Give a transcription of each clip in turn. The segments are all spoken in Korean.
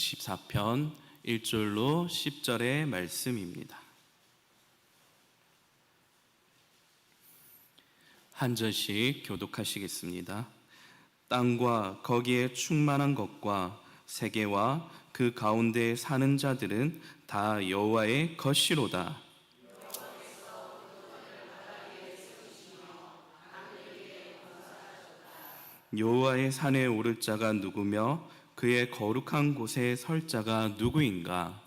94편 1절로 10절의 말씀입니다. 한 절씩 교독하시겠습니다. 땅과 거기에 충만한 것과 세계와 그 가운데 사는 자들은 다 여호와의 것이로다. 여호와의 산에 오를 자가 누구며 그의 거룩한 곳에 설 자가 누구인가?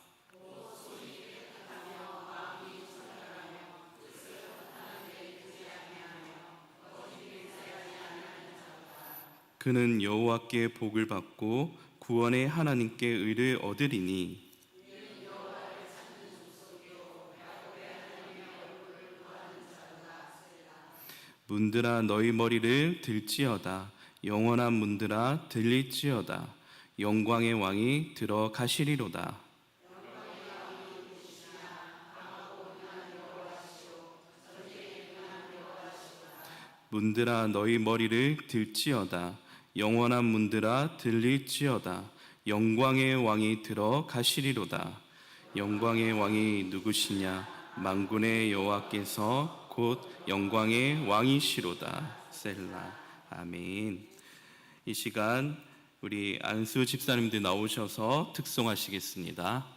그는 여호와께 복을 받고 구원의 하나님께 의를 얻으리니 문들아 너희 머리를 들지어다. 영원한 문들아 들릴지어다. 영광의 왕이 들어가시리로다. 문들아 너희 머리를 들지어다. 영원한 문들아 들릴지어다. 영광의 왕이 들어가시리로다. 영광의 왕이 누구시냐? 만군의 여호와께서 곧 영광의 왕이시로다. 셀라. 아멘. 이 시간 우리 안수 집사님들 나오셔서 특송하시겠습니다.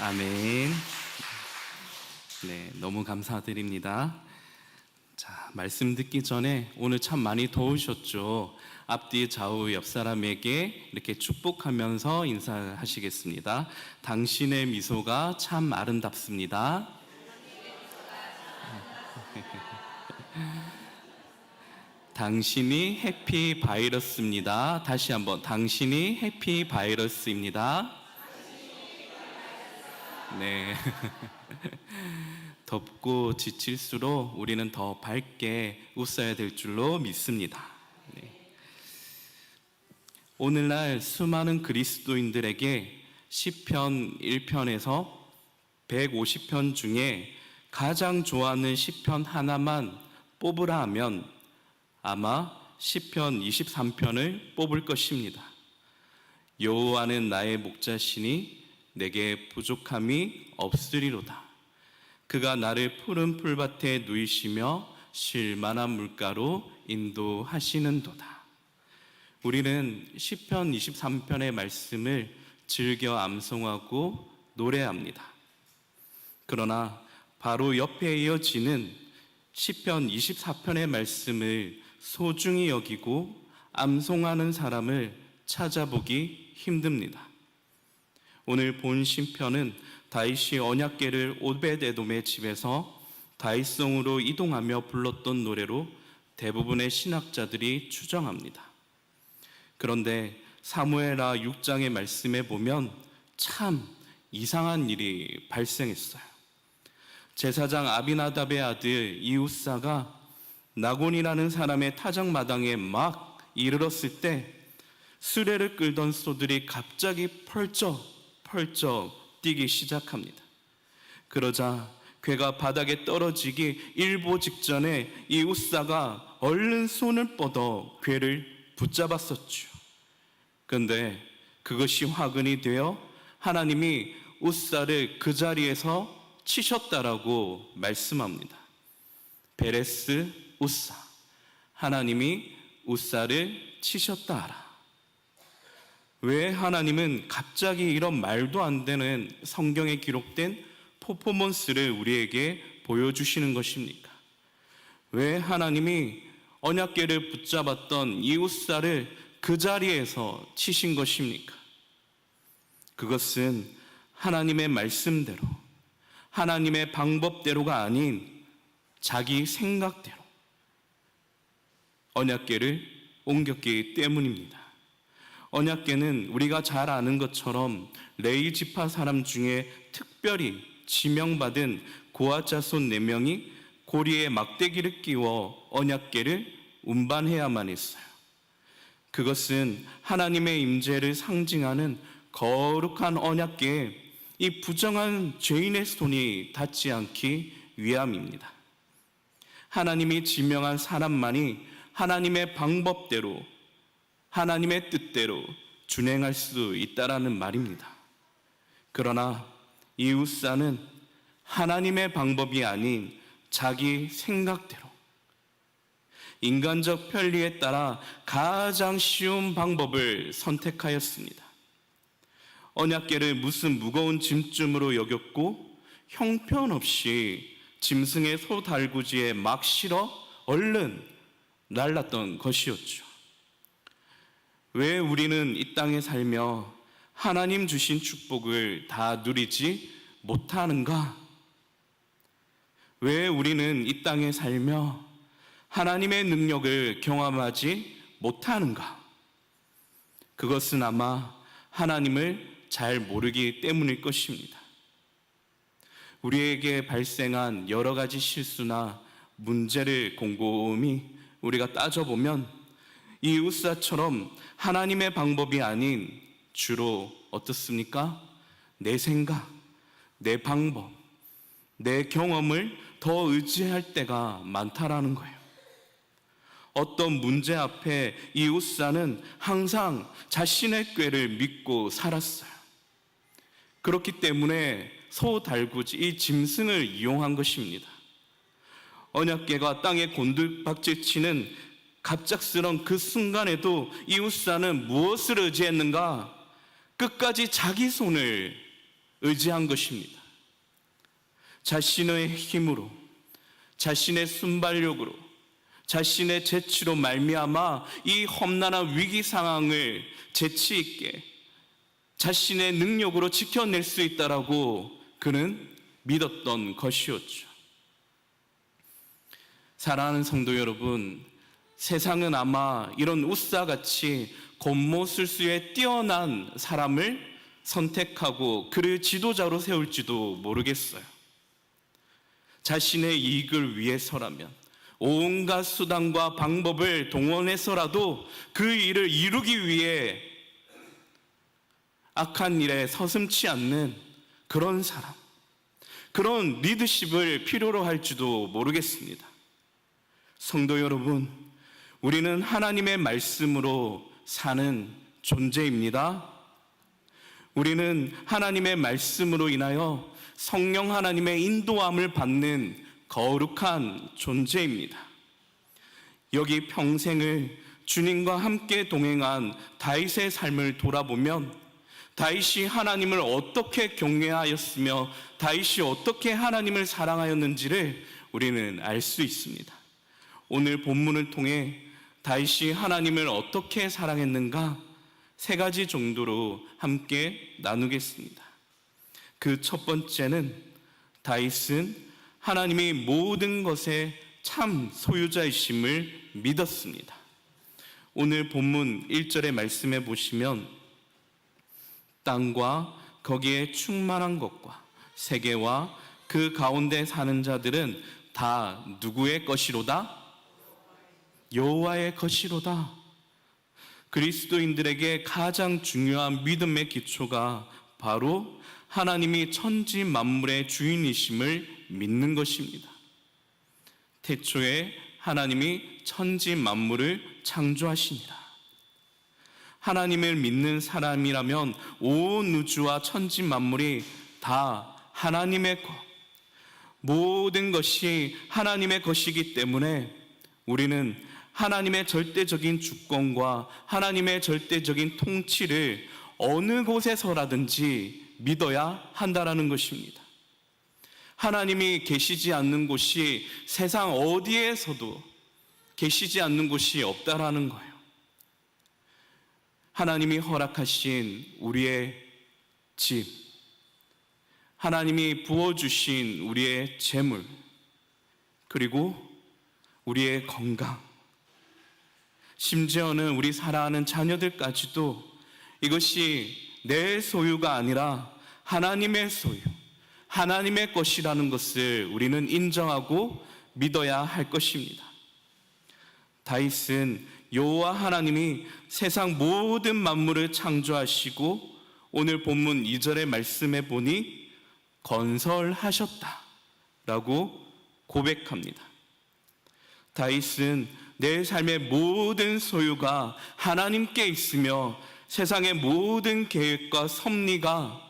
아멘. 네, 너무 감사드립니다. 자, 말씀 듣기 전에 오늘 참 많이 더우셨죠? 앞뒤 좌우 옆 사람에게 이렇게 축복하면서 인사하시겠습니다. 당신의 미소가 참 아름답습니다. 당신이 해피바이러스입니다. 다시 한번, 당신이 해피바이러스입니다. 네. 덥고 지칠수록 우리는 더 밝게 웃어야 될 줄로 믿습니다. 네. 오늘날 수많은 그리스도인들에게 시편 1편에서 150편 중에 가장 좋아하는 시편 하나만 뽑으라 하면 아마 시편 23편을 뽑을 것입니다. 여호와는 나의 목자시니 내게 부족함이 없으리로다. 그가 나를 푸른 풀밭에 누이시며 쉴 만한 물가로 인도하시는도다. 우리는 시편 23편의 말씀을 즐겨 암송하고 노래합니다. 그러나 바로 옆에 이어지는 시편 24편의 말씀을 소중히 여기고 암송하는 사람을 찾아보기 힘듭니다. 오늘 본 시편은 다윗이 언약궤를 오벳에돔의 집에서 다윗성으로 이동하며 불렀던 노래로 대부분의 신학자들이 추정합니다. 그런데 사무엘하 6장의 말씀에 보면 참 이상한 일이 발생했어요. 제사장 아비나답의 아들 이웃사가 나곤이라는 사람의 타작마당에 막 이르렀을 때 수레를 끌던 소들이 갑자기 펄쩍 뛰기 시작합니다. 그러자 괴가 바닥에 떨어지기 일보 직전에 이웃사가 얼른 손을 뻗어 괴를 붙잡았었죠. 그런데 그것이 화근이 되어 하나님이 웃사를 그 자리에서 치셨다라고 말씀합니다. 베레스 웃사, 하나님이 웃사를 치셨다 하라. 왜 하나님은 갑자기 이런 말도 안 되는 성경에 기록된 퍼포먼스를 우리에게 보여주시는 것입니까? 왜 하나님이 언약궤를 붙잡았던 이웃사를 그 자리에서 치신 것입니까? 그것은 하나님의 말씀대로, 하나님의 방법대로가 아닌 자기 생각대로 언약궤를 옮겼기 때문입니다. 언약궤는 우리가 잘 아는 것처럼 레위 지파 사람 중에 특별히 지명받은 고아 자손 4명이 고리에 막대기를 끼워 언약궤를 운반해야만 했어요. 그것은 하나님의 임재를 상징하는 거룩한 언약궤에 이 부정한 죄인의 손이 닿지 않기 위함입니다. 하나님이 지명한 사람만이 하나님의 방법대로, 하나님의 뜻대로 준행할 수 있다라는 말입니다. 그러나 이웃사는 하나님의 방법이 아닌 자기 생각대로, 인간적 편리에 따라 가장 쉬운 방법을 선택하였습니다. 언약궤를 무슨 무거운 짐쯤으로 여겼고 형편없이 짐승의 소달구지에 막 실어 얼른 날랐던 것이었죠. 왜 우리는 이 땅에 살며 하나님 주신 축복을 다 누리지 못하는가? 왜 우리는 이 땅에 살며 하나님의 능력을 경험하지 못하는가? 그것은 아마 하나님을 잘 모르기 때문일 것입니다. 우리에게 발생한 여러 가지 실수나 문제를 곰곰이 우리가 따져보면 이 웃사처럼 하나님의 방법이 아닌 주로 어떻습니까? 내 생각, 내 방법, 내 경험을 더 의지할 때가 많다라는 거예요. 어떤 문제 앞에 이 웃사는 항상 자신의 꾀를 믿고 살았어요. 그렇기 때문에 소달구지, 이 짐승을 이용한 것입니다. 언약궤가 땅에 곤두박질치는 갑작스런 그 순간에도 이 웃사는 무엇을 의지했는가? 끝까지 자기 손을 의지한 것입니다. 자신의 힘으로, 자신의 순발력으로, 자신의 재치로 말미암아 이 험난한 위기 상황을 재치 있게 자신의 능력으로 지켜낼 수 있다라고 그는 믿었던 것이었죠. 사랑하는 성도 여러분, 세상은 아마 이런 웃사같이 곤모술수에 뛰어난 사람을 선택하고 그를 지도자로 세울지도 모르겠어요. 자신의 이익을 위해서라면 온갖 수단과 방법을 동원해서라도 그 일을 이루기 위해 악한 일에 서슴지 않는 그런 사람, 그런 리더십을 필요로 할지도 모르겠습니다. 성도 여러분, 우리는 하나님의 말씀으로 사는 존재입니다. 우리는 하나님의 말씀으로 인하여 성령 하나님의 인도함을 받는 거룩한 존재입니다. 여기 평생을 주님과 함께 동행한 다윗의 삶을 돌아보면 다윗이 하나님을 어떻게 경외하였으며 다윗이 어떻게 하나님을 사랑하였는지를 우리는 알 수 있습니다. 오늘 본문을 통해 다윗이 하나님을 어떻게 사랑했는가 3가지 정도로 함께 나누겠습니다. 그 첫 번째는 다윗은 하나님이 모든 것의 참 소유자이심을 믿었습니다. 오늘 본문 1절의 말씀에 보시면 땅과 거기에 충만한 것과 세계와 그 가운데 사는 자들은 다 누구의 것이로다? 여호와의 것이로다. 그리스도인들에게 가장 중요한 믿음의 기초가 바로 하나님이 천지 만물의 주인이심을 믿는 것입니다. 태초에 하나님이 천지 만물을 창조하시니라. 하나님을 믿는 사람이라면 온 우주와 천지 만물이 다 하나님의 것, 모든 것이 하나님의 것이기 때문에 우리는 하나님의 절대적인 주권과 하나님의 절대적인 통치를 어느 곳에서라든지 믿어야 한다라는 것입니다. 하나님이 계시지 않는 곳이 세상 어디에서도 계시지 않는 곳이 없다라는 거예요. 하나님이 허락하신 우리의 집, 하나님이 부어주신 우리의 재물, 그리고 우리의 건강, 심지어는 우리 사랑하는 자녀들까지도 이것이 내 소유가 아니라 하나님의 소유, 하나님의 것이라는 것을 우리는 인정하고 믿어야 할 것입니다. 다윗은 여호와 하나님이 세상 모든 만물을 창조하시고 오늘 본문 2절의 말씀에 보니 건설하셨다라고 고백합니다. 다윗은 내 삶의 모든 소유가 하나님께 있으며 세상의 모든 계획과 섭리가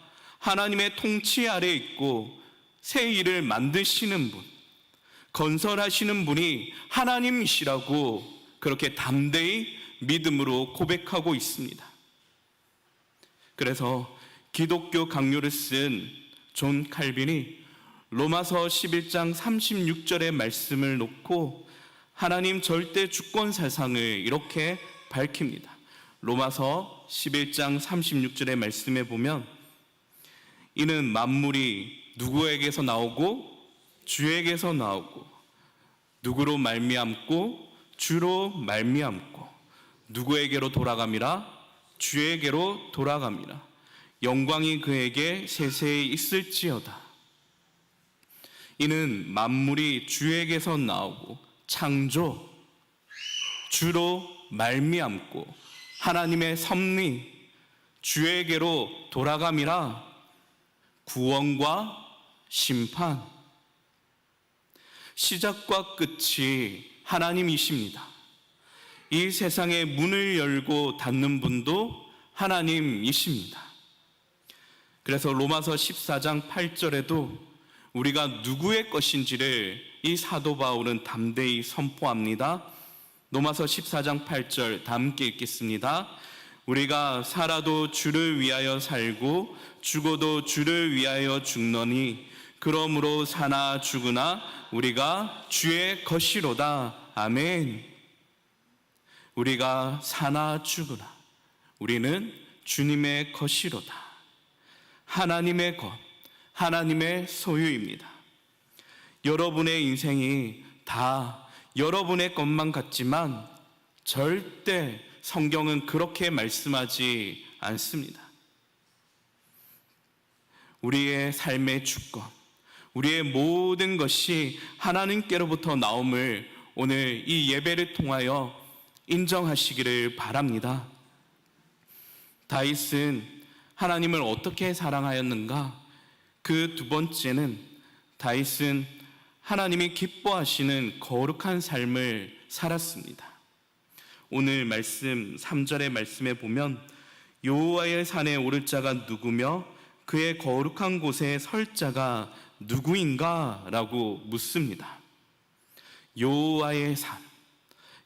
하나님의 통치 아래 있고 새 일을 만드시는 분, 건설하시는 분이 하나님이시라고 그렇게 담대히 믿음으로 고백하고 있습니다. 그래서 기독교 강요를 쓴 존 칼빈이 로마서 11장 36절의 말씀을 놓고 하나님 절대 주권 사상을 이렇게 밝힙니다. 로마서 11장 36절의 말씀에 보면 이는 만물이 누구에게서 나오고 주에게서 나오고 누구로 말미암고 주로 말미암고 누구에게로 돌아감이라 주에게로 돌아감이라 영광이 그에게 세세히 있을지어다. 이는 만물이 주에게서 나오고 창조 주로 말미암고 하나님의 섭리 주에게로 돌아감이라 구원과 심판 시작과 끝이 하나님이십니다. 이 세상의 문을 열고 닫는 분도 하나님이십니다. 그래서 로마서 14장 8절에도 우리가 누구의 것인지를 이 사도 바울은 담대히 선포합니다. 로마서 14장 8절 다 함께 읽겠습니다. 우리가 살아도 주를 위하여 살고 죽어도 주를 위하여 죽노니 그러므로 사나 죽으나 우리가 주의 것이로다. 아멘. 우리가 사나 죽으나 우리는 주님의 것이로다. 하나님의 것, 하나님의 소유입니다. 여러분의 인생이 다 여러분의 것만 같지만 절대 성경은 그렇게 말씀하지 않습니다. 우리의 삶의 주권, 우리의 모든 것이 하나님께로부터 나옴을 오늘 이 예배를 통하여 인정하시기를 바랍니다. 다윗은 하나님을 어떻게 사랑하였는가? 그 두 번째는 다윗은 하나님이 기뻐하시는 거룩한 삶을 살았습니다. 오늘 말씀 3절의 말씀에 보면 여호와의 산에 오를 자가 누구며 그의 거룩한 곳에 설 자가 누구인가? 라고 묻습니다. 여호와의 산,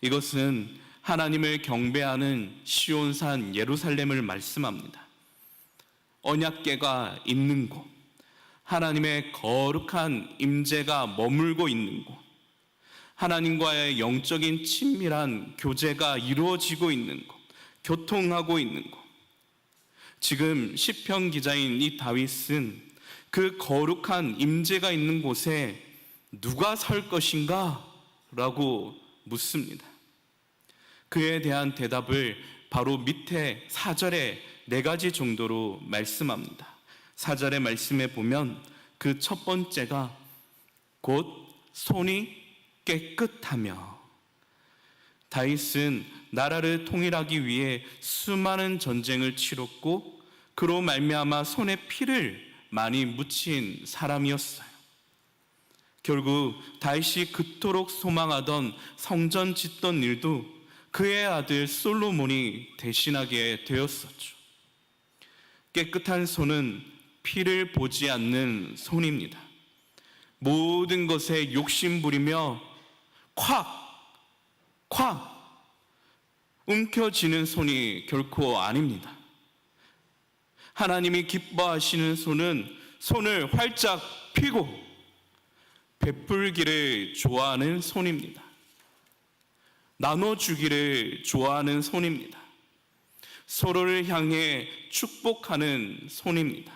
이것은 하나님을 경배하는 시온산 예루살렘을 말씀합니다. 언약궤가 있는 곳, 하나님의 거룩한 임재가 머물고 있는 곳, 하나님과의 영적인 친밀한 교제가 이루어지고 있는 곳, 교통하고 있는 곳. 지금 시편 기자인 이 다윗은 그 거룩한 임재가 있는 곳에 누가 설 것인가? 라고 묻습니다. 그에 대한 대답을 바로 밑에 4절에 4가지 정도로 말씀합니다. 4절의 말씀에 보면 그 첫 번째가 곧 손이 깨끗하며, 다윗은 나라를 통일하기 위해 수많은 전쟁을 치렀고 그로 말미암아 손에 피를 많이 묻힌 사람이었어요. 결국 다윗이 그토록 소망하던 성전 짓던 일도 그의 아들 솔로몬이 대신하게 되었었죠. 깨끗한 손은 피를 보지 않는 손입니다. 모든 것에 욕심 부리며 콱 움켜쥐는 손이 결코 아닙니다. 하나님이 기뻐하시는 손은 손을 활짝 펴고 베풀기를 좋아하는 손입니다. 나눠주기를 좋아하는 손입니다. 서로를 향해 축복하는 손입니다.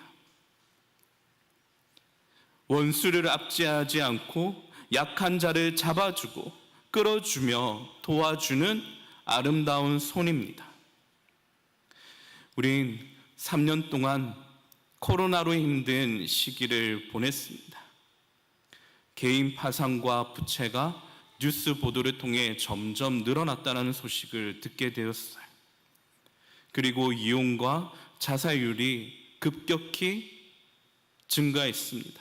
원수를 압제하지 않고 약한 자를 잡아주고 끌어주며 도와주는 아름다운 손입니다. 우린 3년 동안 코로나로 힘든 시기를 보냈습니다. 개인 파산과 부채가 뉴스 보도를 통해 점점 늘어났다는 소식을 듣게 되었어요. 그리고 이혼과 자살률이 급격히 증가했습니다.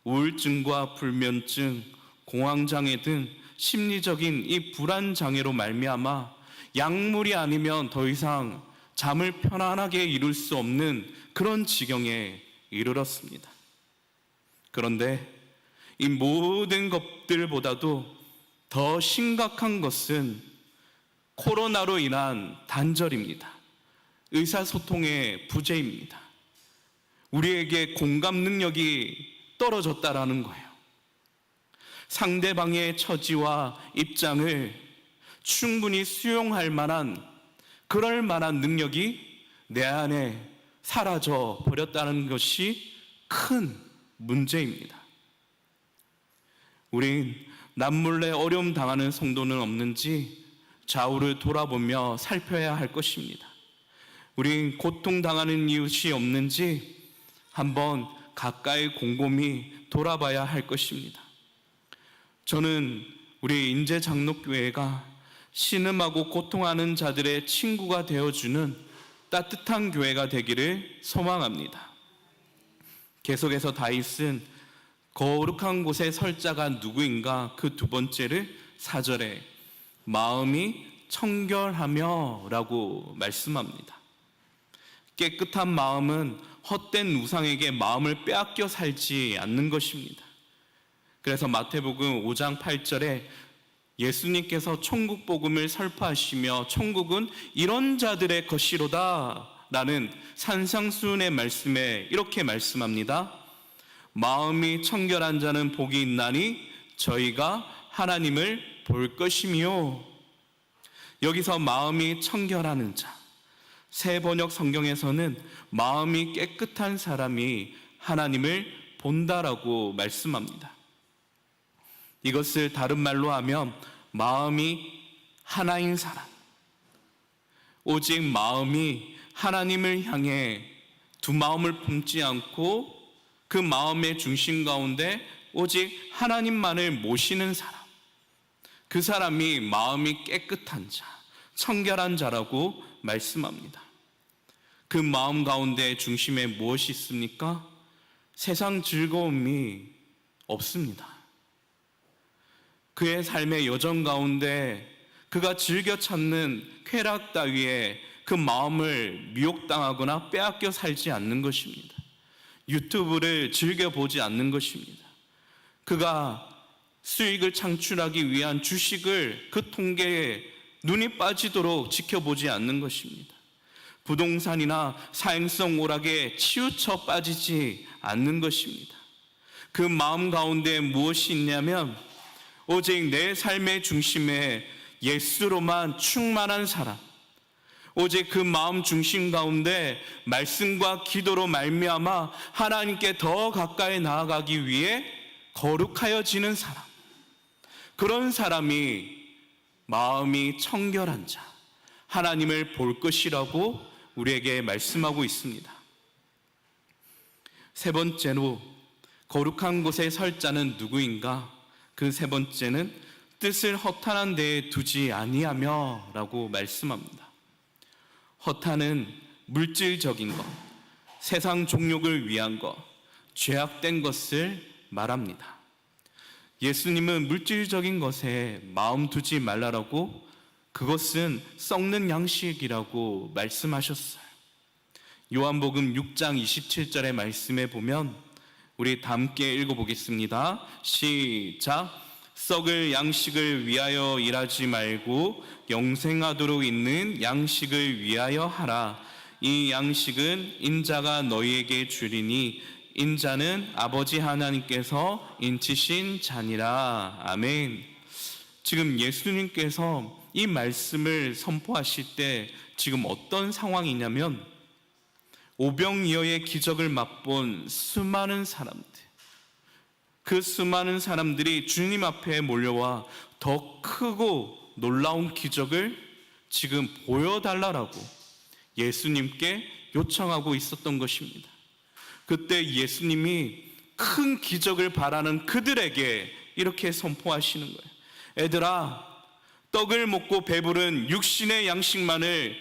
우울증과 불면증, 공황장애 등 심리적인 이 불안장애로 말미암아 약물이 아니면 더 이상 잠을 편안하게 이룰 수 없는 그런 지경에 이르렀습니다. 그런데 이 모든 것들보다도 더 심각한 것은 코로나로 인한 단절입니다. 의사소통의 부재입니다. 우리에게 공감 능력이 떨어졌다라는 거예요. 상대방의 처지와 입장을 충분히 수용할 만한, 그럴 만한 능력이 내 안에 사라져 버렸다는 것이 큰 문제입니다. 우린 남몰래 어려움 당하는 성도는 없는지 좌우를 돌아보며 살펴야 할 것입니다. 우린 고통당하는 이웃이 없는지 한번 가까이 곰곰이 돌아봐야 할 것입니다. 저는 우리 인제장로교회가 신음하고 고통하는 자들의 친구가 되어주는 따뜻한 교회가 되기를 소망합니다. 계속해서 다윗은 거룩한 곳에 설 자가 누구인가? 그 두 번째를 4절에 마음이 청결하며 라고 말씀합니다. 깨끗한 마음은 헛된 우상에게 마음을 빼앗겨 살지 않는 것입니다. 그래서 마태복음 5장 8절에 예수님께서 천국 복음을 설파하시며 천국은 이런 자들의 것이로다 라는 산상수훈의 말씀에 이렇게 말씀합니다. 마음이 청결한 자는 복이 있나니 저희가 하나님을 볼 것이며. 여기서 마음이 청결하는 자, 새 번역 성경에서는 마음이 깨끗한 사람이 하나님을 본다라고 말씀합니다. 이것을 다른 말로 하면 마음이 하나인 사람, 오직 마음이 하나님을 향해 두 마음을 품지 않고 그 마음의 중심 가운데 오직 하나님만을 모시는 사람, 그 사람이 마음이 깨끗한 자, 청결한 자라고 말씀합니다. 그 마음 가운데 중심에 무엇이 있습니까? 세상 즐거움이 없습니다. 그의 삶의 여정 가운데 그가 즐겨 찾는 쾌락 따위에 그 마음을 미혹당하거나 빼앗겨 살지 않는 것입니다. 유튜브를 즐겨보지 않는 것입니다. 그가 수익을 창출하기 위한 주식을 그 통계에 눈이 빠지도록 지켜보지 않는 것입니다. 부동산이나 사행성 오락에 치우쳐 빠지지 않는 것입니다. 그 마음 가운데 무엇이 있냐면 오직 내 삶의 중심에 예수로만 충만한 사람, 오직 그 마음 중심 가운데 말씀과 기도로 말미암아 하나님께 더 가까이 나아가기 위해 거룩하여지는 사람, 그런 사람이 마음이 청결한 자, 하나님을 볼 것이라고 우리에게 말씀하고 있습니다. 세 번째로 거룩한 곳에 설 자는 누구인가? 그 세 번째는 뜻을 허탄한 데에 두지 아니하며 라고 말씀합니다. 허탄은 물질적인 것, 세상 종욕을 위한 것, 죄악된 것을 말합니다. 예수님은 물질적인 것에 마음 두지 말라라고, 그것은 썩는 양식이라고 말씀하셨어요. 요한복음 6장 27절의 말씀에 보면 우리 다 함께 읽어보겠습니다. 시작. 썩을 양식을 위하여 일하지 말고 영생하도록 있는 양식을 위하여 하라. 이 양식은 인자가 너희에게 주리니 인자는 아버지 하나님께서 인치신 자니라. 아멘. 지금 예수님께서 이 말씀을 선포하실 때 지금 어떤 상황이냐면 오병이어의 기적을 맛본 수많은 사람들, 그 수많은 사람들이 주님 앞에 몰려와 더 크고 놀라운 기적을 지금 보여달라고 예수님께 요청하고 있었던 것입니다. 그때 예수님이 큰 기적을 바라는 그들에게 이렇게 선포하시는 거예요. 애들아, 떡을 먹고 배부른 육신의 양식만을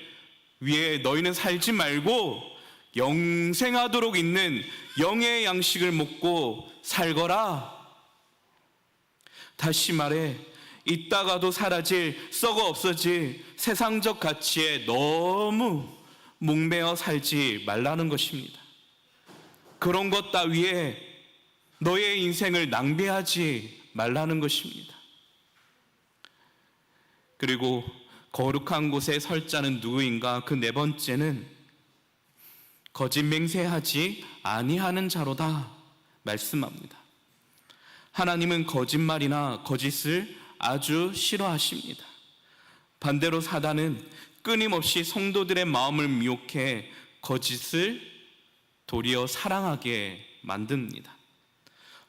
위해 너희는 살지 말고 영생하도록 있는 영의 양식을 먹고 살거라. 다시 말해, 있다가도 사라질, 썩어 없어질 세상적 가치에 너무 목매어 살지 말라는 것입니다. 그런 것 따위에 너의 인생을 낭비하지 말라는 것입니다. 그리고 거룩한 곳에 설 자는 누구인가? 그 네 번째는 거짓 맹세하지 아니하는 자로다 말씀합니다. 하나님은 거짓말이나 거짓을 아주 싫어하십니다. 반대로 사단은 끊임없이 성도들의 마음을 미혹해 거짓을 도리어 사랑하게 만듭니다.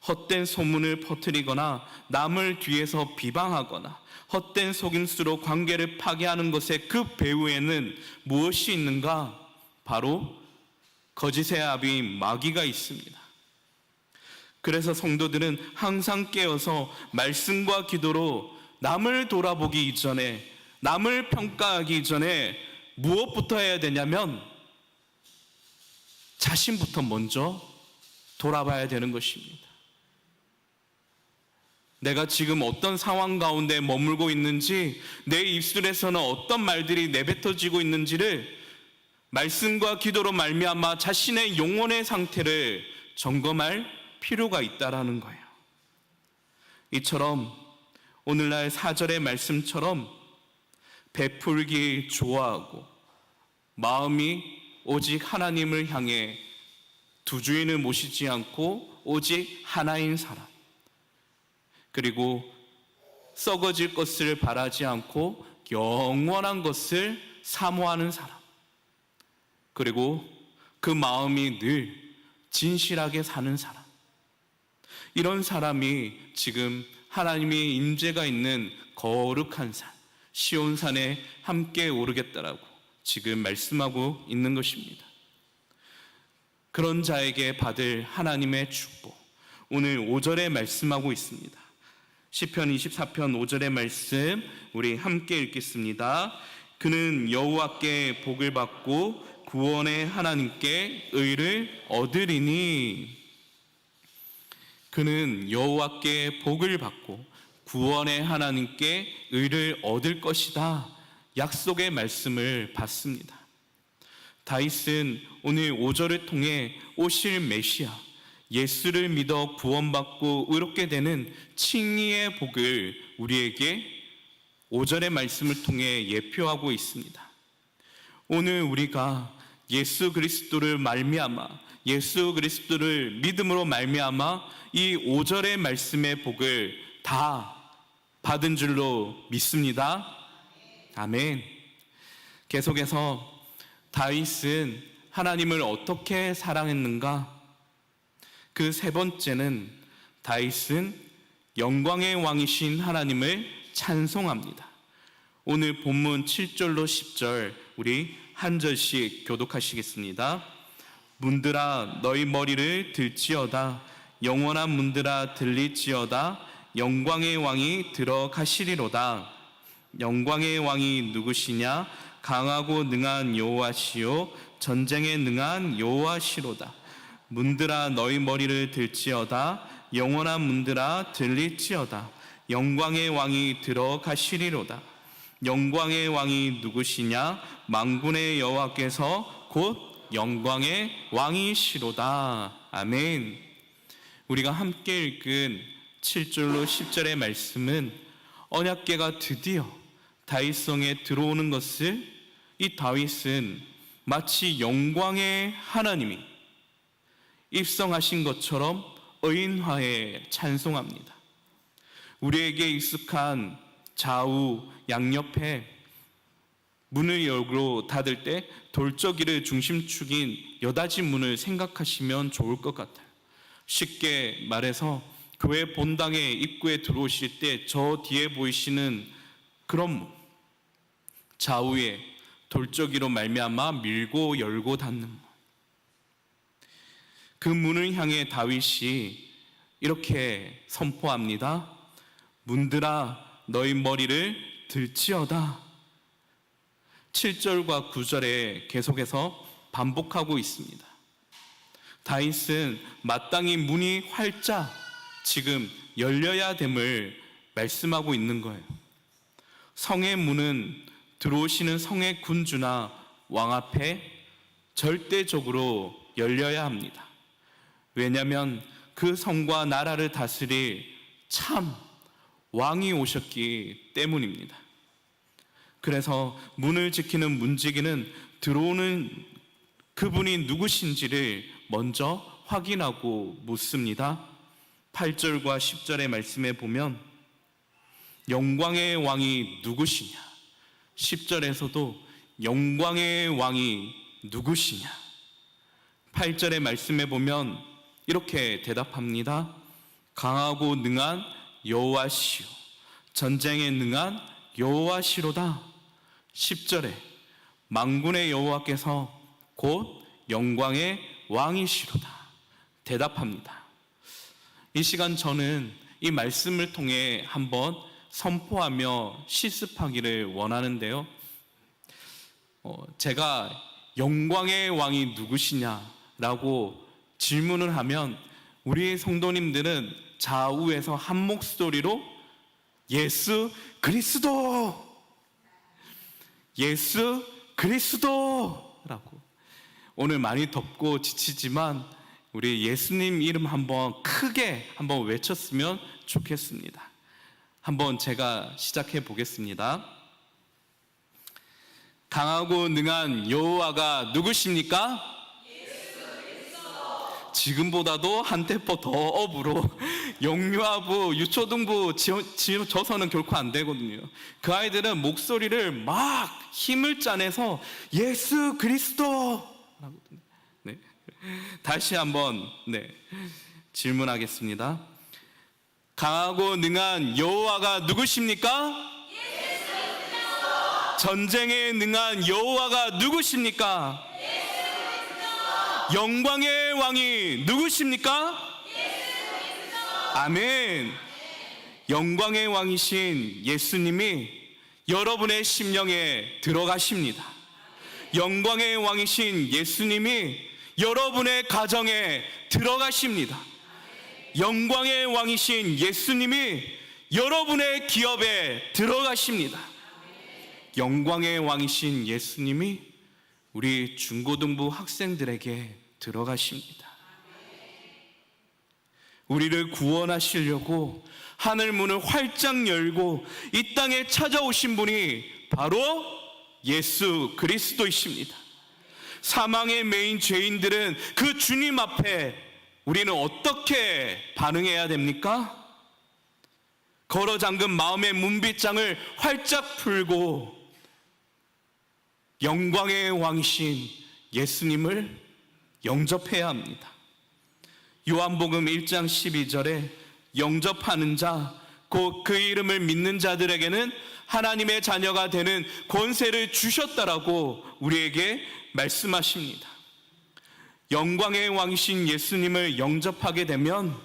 헛된 소문을 퍼뜨리거나 남을 뒤에서 비방하거나 헛된 속임수로 관계를 파괴하는 것의 그 배후에는 무엇이 있는가? 바로 거짓의 아비인 마귀가 있습니다. 그래서 성도들은 항상 깨어서 말씀과 기도로 남을 돌아보기 이전에, 남을 평가하기 이전에 무엇부터 해야 되냐면 자신부터 먼저 돌아봐야 되는 것입니다. 내가 지금 어떤 상황 가운데 머물고 있는지, 내 입술에서는 어떤 말들이 내뱉어지고 있는지를 말씀과 기도로 말미암아 자신의 영혼의 상태를 점검할 필요가 있다라는 거예요. 이처럼 오늘날 4절의 말씀처럼 베풀기 좋아하고 마음이 오직 하나님을 향해 두 주인을 모시지 않고 오직 하나인 사람, 그리고 썩어질 것을 바라지 않고 영원한 것을 사모하는 사람, 그리고 그 마음이 늘 진실하게 사는 사람, 이런 사람이 지금 하나님의 임재가 있는 거룩한 산, 시온산에 함께 오르겠다라고 지금 말씀하고 있는 것입니다. 그런 자에게 받을 하나님의 축복, 오늘 5절에 말씀하고 있습니다. 시편 24편 5절의 말씀 우리 함께 읽겠습니다. 그는 여호와께 복을 받고 구원의 하나님께 의를 얻으리니. 그는 여호와께 복을 받고 구원의 하나님께 의를 얻을 것이다. 약속의 말씀을 받습니다. 다윗은 오늘 5절을 통해 오실 메시아 예수를 믿어 구원받고 의롭게 되는 칭의의 복을 우리에게 5절의 말씀을 통해 예표하고 있습니다. 오늘 우리가 예수 그리스도를 말미암아, 예수 그리스도를 믿음으로 말미암아 이 5절의 말씀의 복을 다 받은 줄로 믿습니다. 아멘. 계속해서 다윗은 하나님을 어떻게 사랑했는가? 그 세 번째는 다윗은 영광의 왕이신 하나님을 찬송합니다. 오늘 본문 7절로 10절 우리 한 절씩 교독하시겠습니다. 문들아 너희 머리를 들지어다. 영원한 문들아 들릴지어다. 영광의 왕이 들어가시리로다. 영광의 왕이 누구시냐? 강하고 능한 여호와시요 전쟁에 능한 여호와시로다. 문들아 너희 머리를 들지어다. 영원한 문들아 들릴지어다. 영광의 왕이 들어가시리로다. 영광의 왕이 누구시냐? 만군의 여호와께서 곧 영광의 왕이시로다. 아멘. 우리가 함께 읽은 7절로 10절의 말씀은 언약궤가 드디어 다윗성에 들어오는 것을 이 다윗은 마치 영광의 하나님이 입성하신 것처럼 의인화에 찬송합니다. 우리에게 익숙한 좌우 양옆에 문을 열고 닫을 때 돌저기를 중심축인 여닫이 문을 생각하시면 좋을 것 같아요. 쉽게 말해서 교회 본당의 입구에 들어오실 때 저 뒤에 보이시는 그런 문, 좌우에 돌저기로 말미암아 밀고 열고 닫는 문. 그 문을 향해 다윗이 이렇게 선포합니다. 문들아 너희 머리를 들지어다. 7절과 9절에 계속해서 반복하고 있습니다. 다윗은 마땅히 문이 활짝 지금 열려야 됨을 말씀하고 있는 거예요. 성의 문은 들어오시는 성의 군주나 왕 앞에 절대적으로 열려야 합니다. 왜냐하면 그 성과 나라를 다스릴 참 왕이 오셨기 때문입니다. 그래서 문을 지키는 문지기는 들어오는 그분이 누구신지를 먼저 확인하고 묻습니다. 8절과 10절의 말씀에 보면 영광의 왕이 누구시냐? 10절에서도 영광의 왕이 누구시냐? 8절의 말씀에 보면 이렇게 대답합니다. 강하고 능한 여호와시요 전쟁에 능한 여호와시로다. 10절에 만군의 여호와께서 곧 영광의 왕이시로다 대답합니다. 이 시간 저는 이 말씀을 통해 한번 선포하며 실습하기를 원하는데요. 제가 영광의 왕이 누구시냐라고 질문을 하면 우리 성도님들은 좌우에서 한 목소리로 예수 그리스도, 예수 그리스도라고. 오늘 많이 덥고 지치지만 우리 예수님 이름 한번 크게 한번 외쳤으면 좋겠습니다. 한번 제가 시작해 보겠습니다. 강하고 능한 여호와가 누구십니까? 지금보다도 한 템포 더 업으로 영유아부, 유초등부 저서는 결코 안 되거든요. 그 아이들은 목소리를 막 힘을 짜내서 예수 그리스도. 네. 다시 한번 질문하겠습니다. 강하고 능한 여호와가 누구십니까? 전쟁에 능한 여호와가 누구십니까? 영광의 왕이 누구십니까? 아멘. 영광의 왕이신 예수님이 여러분의 심령에 들어가십니다. 영광의 왕이신 예수님이 여러분의 가정에 들어가십니다. 영광의 왕이신 예수님이 여러분의 기업에 들어가십니다. 영광의 왕이신 예수님이 우리 중고등부 학생들에게 들어가십니다. 우리를 구원하시려고 하늘 문을 활짝 열고 이 땅에 찾아오신 분이 바로 예수 그리스도이십니다. 사망의 매인 죄인들은 그 주님 앞에 우리는 어떻게 반응해야 됩니까? 걸어 잠근 마음의 문빗장을 활짝 풀고 영광의 왕이신 예수님을 영접해야 합니다. 요한복음 1장 12절에 영접하는 자, 곧 그 이름을 믿는 자들에게는 하나님의 자녀가 되는 권세를 주셨다라고 우리에게 말씀하십니다. 영광의 왕이신 예수님을 영접하게 되면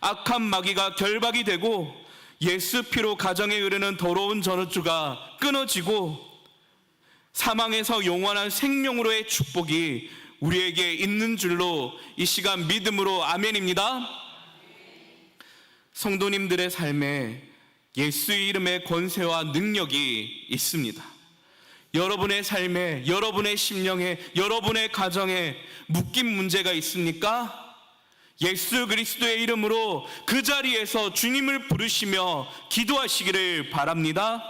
악한 마귀가 결박이 되고 예수 피로 가정에 흐르는 더러운 저주가 끊어지고 사망에서 영원한 생명으로의 축복이 우리에게 있는 줄로 이 시간 믿음으로 아멘입니다. 성도님들의 삶에 예수의 이름의 권세와 능력이 있습니다. 여러분의 삶에, 여러분의 심령에, 여러분의 가정에 묶인 문제가 있습니까? 예수 그리스도의 이름으로 그 자리에서 주님을 부르시며 기도하시기를 바랍니다.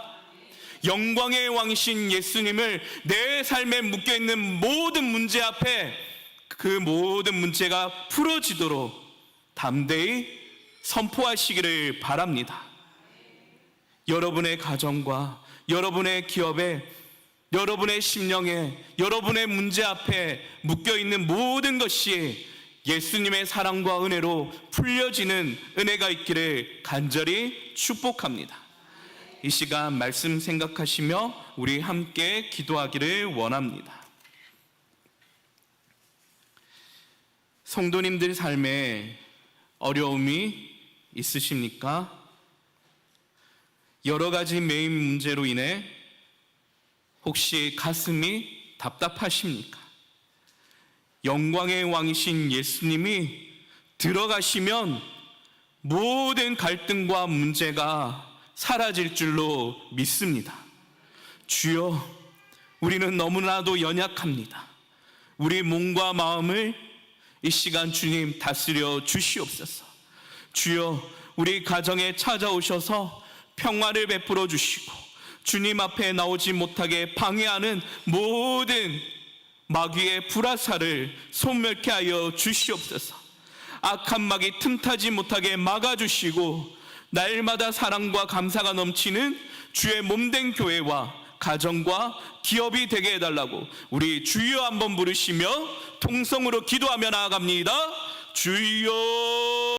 영광의 왕이신 예수님을 내 삶에 묶여있는 모든 문제 앞에 그 모든 문제가 풀어지도록 담대히 선포하시기를 바랍니다. 여러분의 가정과 여러분의 기업에, 여러분의 심령에, 여러분의 문제 앞에 묶여있는 모든 것이 예수님의 사랑과 은혜로 풀려지는 은혜가 있기를 간절히 축복합니다. 이 시간 말씀 생각하시며 우리 함께 기도하기를 원합니다. 성도님들 삶에 어려움이 있으십니까? 여러 가지 매인 문제로 인해 혹시 가슴이 답답하십니까? 영광의 왕이신 예수님이 들어가시면 모든 갈등과 문제가 사라질 줄로 믿습니다. 주여, 우리는 너무나도 연약합니다. 우리 몸과 마음을 이 시간 주님 다스려 주시옵소서. 주여, 우리 가정에 찾아오셔서 평화를 베풀어 주시고 주님 앞에 나오지 못하게 방해하는 모든 마귀의 불화살을 소멸케 하여 주시옵소서. 악한 마귀 틈타지 못하게 막아주시고 날마다 사랑과 감사가 넘치는 주의 몸된 교회와 가정과 기업이 되게 해달라고 우리 주여 한번 부르시며 통성으로 기도하며 나아갑니다. 주여.